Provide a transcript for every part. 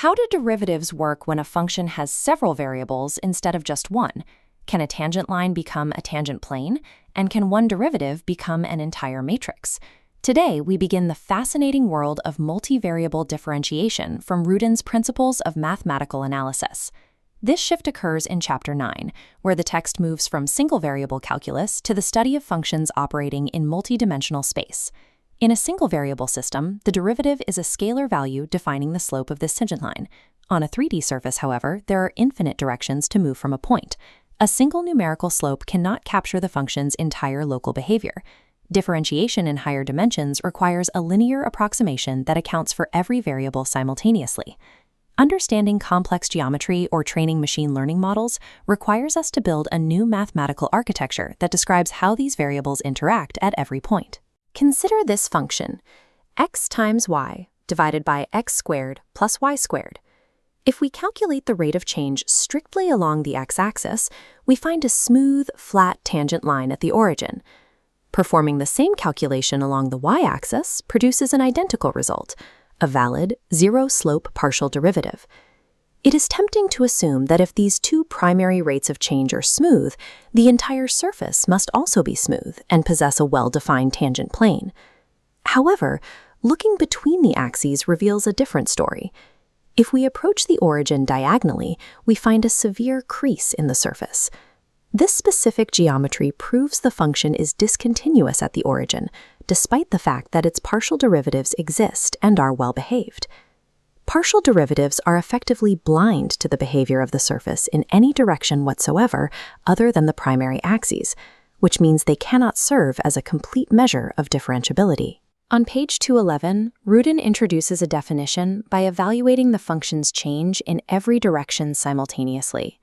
How do derivatives work when a function has several variables instead of just one? Can a tangent line become a tangent plane? And can one derivative become an entire matrix? Today, we begin the fascinating world of multivariable differentiation from Rudin's Principles of Mathematical Analysis. This shift occurs in Chapter 9, where the text moves from single-variable calculus to the study of functions operating in multidimensional space. In a single-variable system, the derivative is a scalar value defining the slope of this tangent line. On a 3D surface, however, there are infinite directions to move from a point. A single numerical slope cannot capture the function's entire local behavior. Differentiation in higher dimensions requires a linear approximation that accounts for every variable simultaneously. Understanding complex geometry or training machine learning models requires us to build a new mathematical architecture that describes how these variables interact at every point. Consider this function, x times y divided by x squared plus y squared. If we calculate the rate of change strictly along the x-axis, we find a smooth, flat tangent line at the origin. Performing the same calculation along the y-axis produces an identical result, a valid, zero-slope partial derivative. It is tempting to assume that if these two primary rates of change are smooth, the entire surface must also be smooth and possess a well-defined tangent plane. However, looking between the axes reveals a different story. If we approach the origin diagonally, we find a severe crease in the surface. This specific geometry proves the function is discontinuous at the origin, despite the fact that its partial derivatives exist and are well-behaved. Partial derivatives are effectively blind to the behavior of the surface in any direction whatsoever other than the primary axes, which means they cannot serve as a complete measure of differentiability. On page 211, Rudin introduces a definition by evaluating the function's change in every direction simultaneously.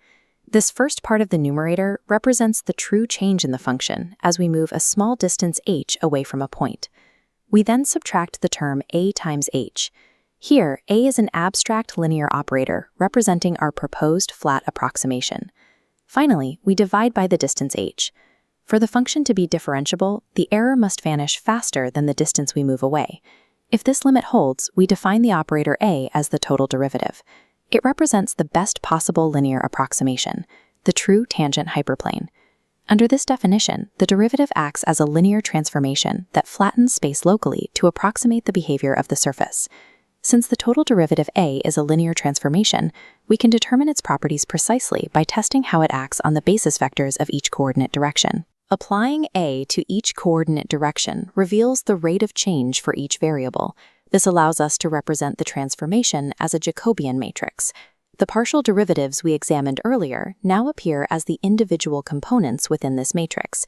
This first part of the numerator represents the true change in the function as we move a small distance h away from a point. We then subtract the term a times h. Here, a is an abstract linear operator representing our proposed flat approximation. Finally, we divide by the distance h. For the function to be differentiable, the error must vanish faster than the distance we move away. If this limit holds, we define the operator a as the total derivative. It represents the best possible linear approximation, the true tangent hyperplane. Under this definition, the derivative acts as a linear transformation that flattens space locally to approximate the behavior of the surface. Since the total derivative a is a linear transformation, we can determine its properties precisely by testing how it acts on the basis vectors of each coordinate direction. Applying a to each coordinate direction reveals the rate of change for each variable. This allows us to represent the transformation as a Jacobian matrix. The partial derivatives we examined earlier now appear as the individual components within this matrix.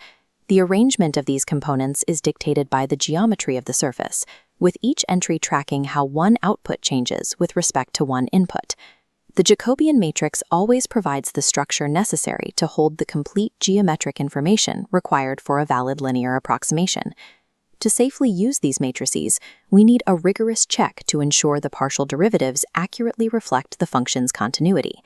The arrangement of these components is dictated by the geometry of the surface, with each entry tracking how one output changes with respect to one input. The Jacobian matrix always provides the structure necessary to hold the complete geometric information required for a valid linear approximation. To safely use these matrices, we need a rigorous check to ensure the partial derivatives accurately reflect the function's continuity.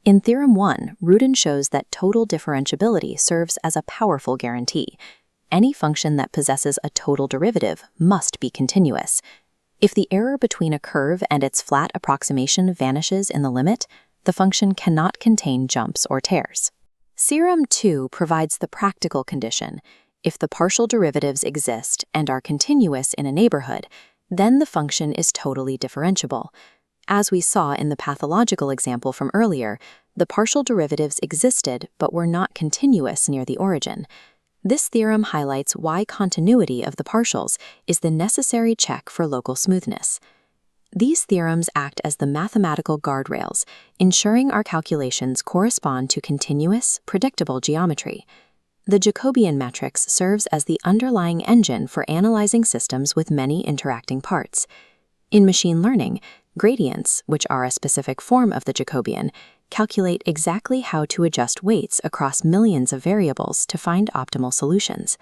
In Theorem 1, Rudin shows that total differentiability serves as a powerful guarantee. Any function that possesses a total derivative must be continuous. If the error between a curve and its flat approximation vanishes in the limit, the function cannot contain jumps or tears. Theorem 2 provides the practical condition. If the partial derivatives exist and are continuous in a neighborhood, then the function is totally differentiable. As we saw in the pathological example from earlier, the partial derivatives existed but were not continuous near the origin. This theorem highlights why continuity of the partials is the necessary check for local smoothness. These theorems act as the mathematical guardrails, ensuring our calculations correspond to continuous, predictable geometry. The Jacobian matrix serves as the underlying engine for analyzing systems with many interacting parts. In machine learning, gradients, which are a specific form of the Jacobian, calculate exactly how to adjust weights across millions of variables to find optimal solutions.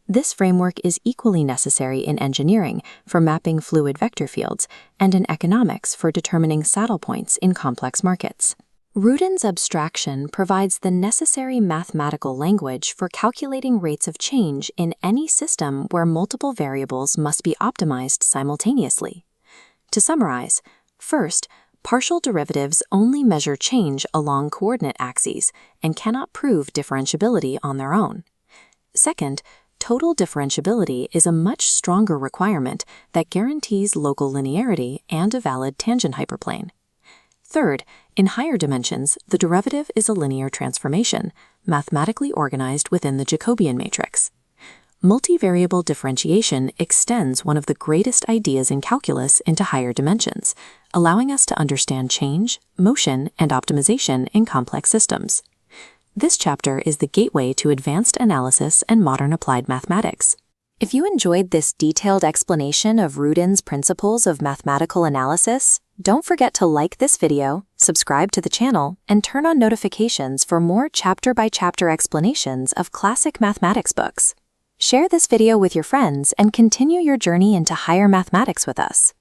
This framework is equally necessary in engineering for mapping fluid vector fields and in economics for determining saddle points in complex markets. Rudin's abstraction provides the necessary mathematical language for calculating rates of change in any system where multiple variables must be optimized simultaneously. To summarize, first, Partial derivatives only measure change along coordinate axes and cannot prove differentiability on their own. Second, total differentiability is a much stronger requirement that guarantees local linearity and a valid tangent hyperplane. Third, in higher dimensions, the derivative is a linear transformation, mathematically organized within the Jacobian matrix. Multivariable differentiation extends one of the greatest ideas in calculus into higher dimensions, allowing us to understand change, motion, and optimization in complex systems. This chapter is the gateway to advanced analysis and modern applied mathematics. If you enjoyed this detailed explanation of Rudin's principles of mathematical analysis, don't forget to like this video, subscribe to the channel, and turn on notifications for more chapter-by-chapter explanations of classic mathematics books. Share this video with your friends and continue your journey into higher mathematics with us.